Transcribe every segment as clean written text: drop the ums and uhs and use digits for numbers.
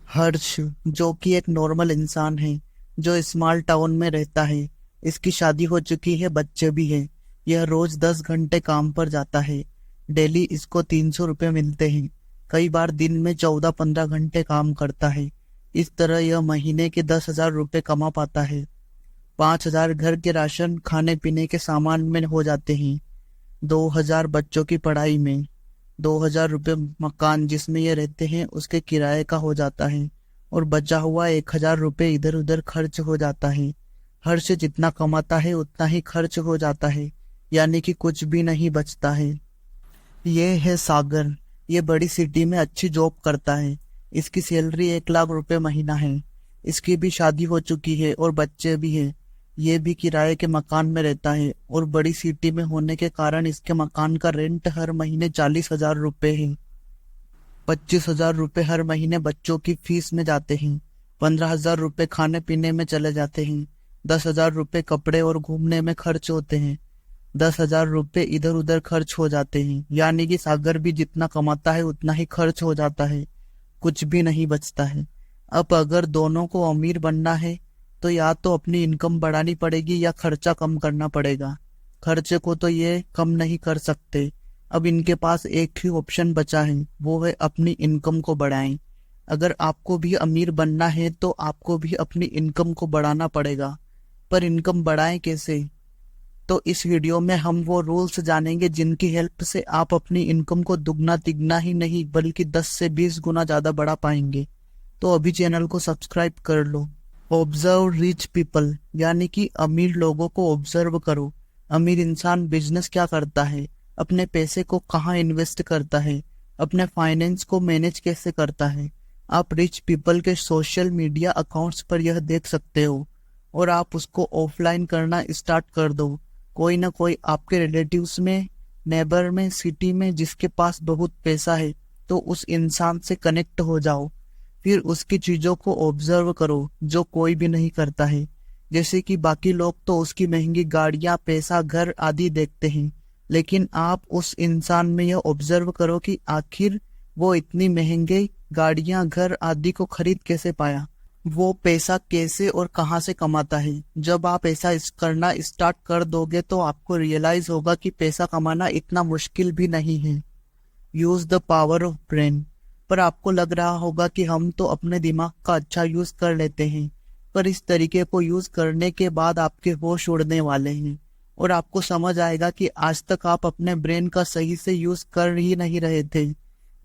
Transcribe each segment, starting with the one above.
हर्ष, जो कि एक नॉर्मल इंसान है, जो स्मॉल टाउन में रहता है। इसकी शादी हो चुकी है, बच्चे भी हैं। यह रोज 10 घंटे काम पर जाता है। डेली इसको 300 रुपये मिलते हैं। कई बार दिन में 14-15 घंटे काम करता है। इस तरह यह महीने के 10,000 रुपये कमा पाता है। 5,000 घर के राशन खाने पीने के सामान में हो जाते हैं। 2,000 बच्चों की पढ़ाई में। 2,000 रुपये मकान जिसमें ये रहते हैं उसके किराए का हो जाता है। और बचा हुआ 1,000 रुपये इधर उधर खर्च हो जाता है। हर्ष जितना कमाता है उतना ही खर्च हो जाता है, यानी कि कुछ भी नहीं बचता है। ये है सागर। ये बड़ी सिटी में अच्छी जॉब करता है। इसकी सैलरी 1 लाख रुपए महीना है। इसकी भी शादी हो चुकी है और बच्चे भी हैं। ये भी किराए के मकान में रहता है और बड़ी सिटी में होने के कारण इसके मकान का रेंट हर महीने 40,000 रुपये है। 25,000 रुपये हर महीने बच्चों की फीस में जाते हैं। 15,000 रुपये खाने पीने में चले जाते हैं। 10,000 रुपये कपड़े और घूमने में खर्च होते हैं। 10,000 रुपये इधर उधर खर्च हो जाते हैं, यानी कि सागर भी जितना कमाता है उतना ही खर्च हो जाता है। कुछ भी नहीं बचता है। अब अगर दोनों को अमीर बनना है तो या तो अपनी इनकम बढ़ानी पड़ेगी या खर्चा कम करना पड़ेगा। खर्चे को तो ये कम नहीं कर सकते। अब इनके पास एक ही ऑप्शन बचा है, वो है अपनी इनकम को बढ़ाएं। अगर आपको भी अमीर बनना है तो आपको भी अपनी इनकम को बढ़ाना पड़ेगा। पर इनकम बढ़ाएं कैसे? तो इस वीडियो में हम वो रूल्स जानेंगे जिनकी हेल्प से आप अपनी इनकम को दुगना तिगना ही नहीं बल्कि 10 से 20 गुना ज्यादा बढ़ा पाएंगे। तो अभी चैनल को सब्सक्राइब कर लो। ऑब्जर्व रिच पीपल, यानी कि अमीर लोगों को ऑब्जर्व करो। अमीर इंसान बिजनेस क्या करता है, अपने पैसे को कहाँ इन्वेस्ट करता है, अपने फाइनेंस को मैनेज कैसे करता है। आप रिच पीपल के सोशल मीडिया अकाउंट्स पर यह देख सकते हो और आप उसको ऑफलाइन करना स्टार्ट कर दो। कोई ना कोई आपके रिलेटिव्स में, नेबर में, सिटी में जिसके पास बहुत पैसा है, तो उस इंसान से कनेक्ट हो जाओ। फिर उसकी चीजों को ऑब्जर्व करो जो कोई भी नहीं करता है। जैसे कि बाकी लोग तो उसकी महंगी गाड़ियां, पैसा, घर आदि देखते हैं, लेकिन आप उस इंसान में यह ऑब्जर्व करो कि आखिर वो इतनी महंगे गाड़ियां, घर आदि को खरीद कैसे पाया। वो पैसा कैसे और कहाँ से कमाता है। जब आप ऐसा करना स्टार्ट कर दोगे तो आपको रियलाइज होगा कि पैसा कमाना इतना मुश्किल भी नहीं है। Use the power of brain. पर आपको लग रहा होगा कि हम तो अपने दिमाग का अच्छा यूज कर लेते हैं, पर इस तरीके को यूज करने के बाद आपके होश उड़ने वाले हैं और आपको समझ आएगा कि आज तक आप अपने ब्रेन का सही से यूज कर ही नहीं रहे थे।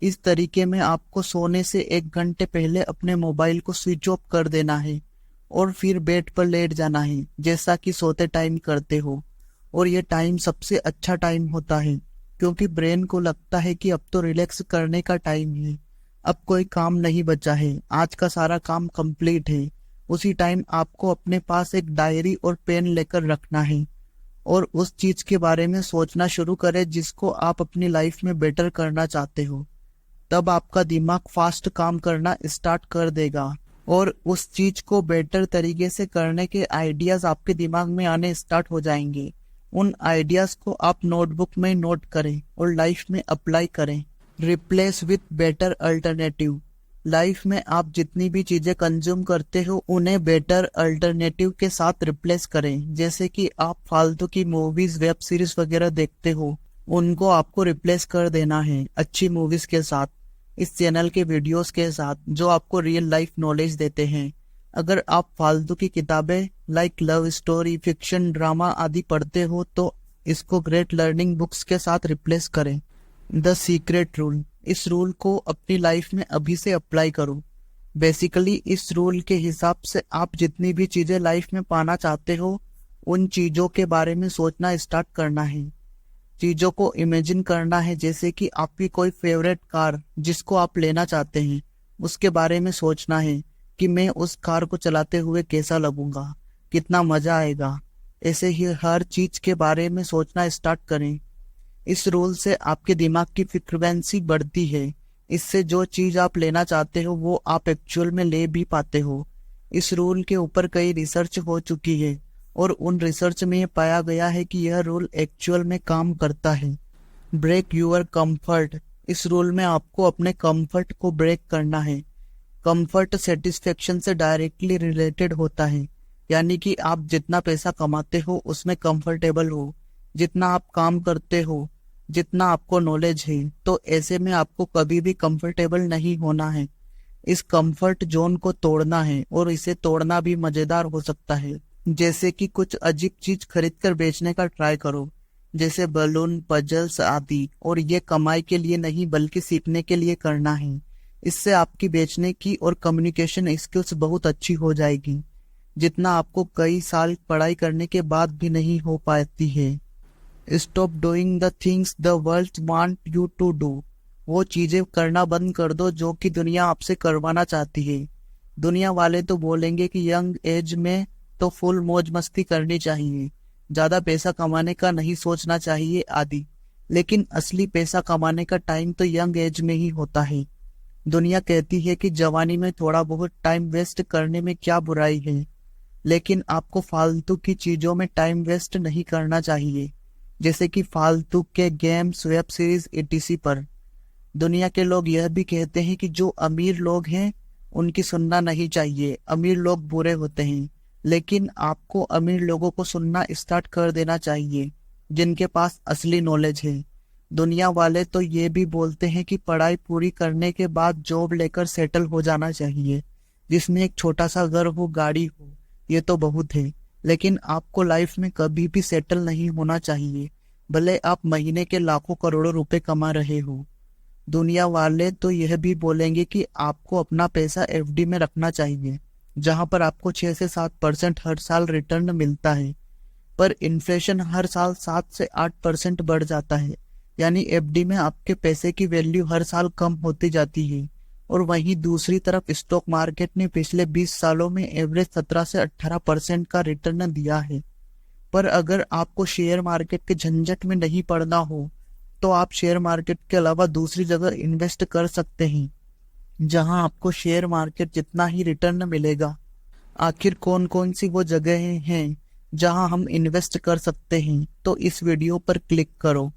इस तरीके में आपको सोने से 1 घंटे पहले अपने मोबाइल को स्विच ऑफ कर देना है और फिर बेड पर लेट जाना है जैसा कि सोते टाइम करते हो। और ये टाइम सबसे अच्छा टाइम होता है क्योंकि ब्रेन को लगता है कि अब तो रिलैक्स करने का टाइम है, अब कोई काम नहीं बचा है, आज का सारा काम कंप्लीट है। उसी टाइम आपको अपने पास एक डायरी और पेन लेकर रखना है और उस चीज के बारे में सोचना शुरू करें जिसको आप अपनी लाइफ में बेटर करना चाहते हो। तब आपका दिमाग फास्ट काम करना स्टार्ट कर देगा और उस चीज को बेटर तरीके से करने के आइडियाज आपके दिमाग में आने स्टार्ट हो जाएंगे। उन आइडियाज को आप नोटबुक में नोट करें और लाइफ में अप्लाई करें। Replace with better alternative. Life में आप जितनी भी चीजें कंज्यूम करते हो उन्हें बेटर अल्टरनेटिव के साथ रिप्लेस करें। जैसे कि आप फालतू की मूवीज, वेब सीरीज वगैरह देखते हो, उनको आपको रिप्लेस कर देना है अच्छी मूवीज के साथ, इस चैनल के वीडियोस के साथ जो आपको रियल लाइफ नॉलेज देते हैं। अगर आप फालतू की किताबें like love story, fiction, drama आदि पढ़ते हो तो इसको ग्रेट लर्निंग बुक्स के साथ रिप्लेस करें। The secret rule. इस रूल को अपनी लाइफ में अभी से अप्लाई करो। बेसिकली इस रूल के हिसाब से आप जितनी भी चीजें लाइफ में पाना चाहते हो उन चीजों के बारे में सोचना स्टार्ट करना है। चीजों को इमेजिन करना है, जैसे कि आपकी कोई फेवरेट कार जिसको आप लेना चाहते हैं उसके बारे में सोचना है कि मैं उस कार को चलाते हुए कैसा लगूंगा, कितना मजा आएगा। ऐसे ही हर चीज के बारे में सोचना स्टार्ट करें। इस रूल से आपके दिमाग की फ्रीक्वेंसी बढ़ती है। इससे जो चीज आप लेना चाहते हो वो आप एक्चुअल में ले भी पाते हो। इस रूल के ऊपर कई रिसर्च हो चुकी है और उन रिसर्च में पाया गया है कि यह रूल एक्चुअल में काम करता है। Break your comfort. इस रूल में आपको अपने कंफर्ट को ब्रेक करना है। कंफर्ट सेटिस्फेक्शन से डायरेक्टली रिलेटेड होता है, यानी कि आप जितना पैसा कमाते हो उसमें कंफर्टेबल हो, जितना आप काम करते हो, जितना आपको नॉलेज है, तो ऐसे में आपको कभी भी कंफर्टेबल नहीं होना है। इस कंफर्ट जोन को तोड़ना है, और इसे तोड़ना भी मजेदार हो सकता है। जैसे कि कुछ अजीब चीज खरीद कर बेचने का ट्राई करो, जैसे बलून, पजल्स आदि, और ये कमाई के लिए नहीं बल्कि सीखने के लिए करना है। इससे आपकी बेचने की और कम्युनिकेशन स्किल्स बहुत अच्छी हो जाएगी, जितना आपको कई साल पढ़ाई करने के बाद भी नहीं हो पाती है। Stop doing the things the world want you to do. वो चीजें करना बंद कर दो जो कि दुनिया आपसे करवाना चाहती है। दुनिया वाले तो बोलेंगे कि यंग एज में तो फुल मौज मस्ती करनी चाहिए, ज्यादा पैसा कमाने का नहीं सोचना चाहिए आदि, लेकिन असली पैसा कमाने का टाइम तो यंग एज में ही होता है। दुनिया कहती है कि जवानी में थोड़ा बहुत टाइम वेस्ट करने में क्या बुराई है, लेकिन आपको फालतू की चीजों में टाइम वेस्ट नहीं करना चाहिए, जैसे कि फालतू के गेम्स, वेब सीरीज etc पर। दुनिया के लोग यह भी कहते हैं कि जो अमीर लोग हैं उनकी सुनना नहीं चाहिए, अमीर लोग बुरे होते हैं, लेकिन आपको अमीर लोगों को सुनना स्टार्ट कर देना चाहिए जिनके पास असली नॉलेज है। दुनिया वाले तो ये भी बोलते हैं कि पढ़ाई पूरी करने के बाद जॉब लेकर सेटल हो जाना चाहिए, जिसमें एक छोटा सा घर हो, गाड़ी हो, ये तो बहुत है, लेकिन आपको लाइफ में कभी भी सेटल नहीं होना चाहिए, भले आप महीने के लाखों करोड़ों रुपए कमा रहे हो। दुनिया वाले तो यह भी बोलेंगे कि आपको अपना पैसा एफडी में रखना चाहिए, जहां पर आपको 6 से 7% हर साल रिटर्न मिलता है, पर इन्फ्लेशन हर साल 7 से 8% बढ़ जाता है, यानी एफडी में आपके पैसे की वैल्यू हर साल कम होती जाती है। और वहीं दूसरी तरफ स्टॉक मार्केट ने पिछले 20 सालों में एवरेज 17 से 18% का रिटर्न दिया है। पर अगर आपको शेयर मार्केट के झंझट में नहीं पड़ना हो तो आप शेयर मार्केट के अलावा दूसरी जगह इन्वेस्ट कर सकते हैं, जहां आपको शेयर मार्केट जितना ही रिटर्न मिलेगा। आखिर कौन कौन सी वो जगहें हैं जहां हम इन्वेस्ट कर सकते हैं, तो इस वीडियो पर क्लिक करो।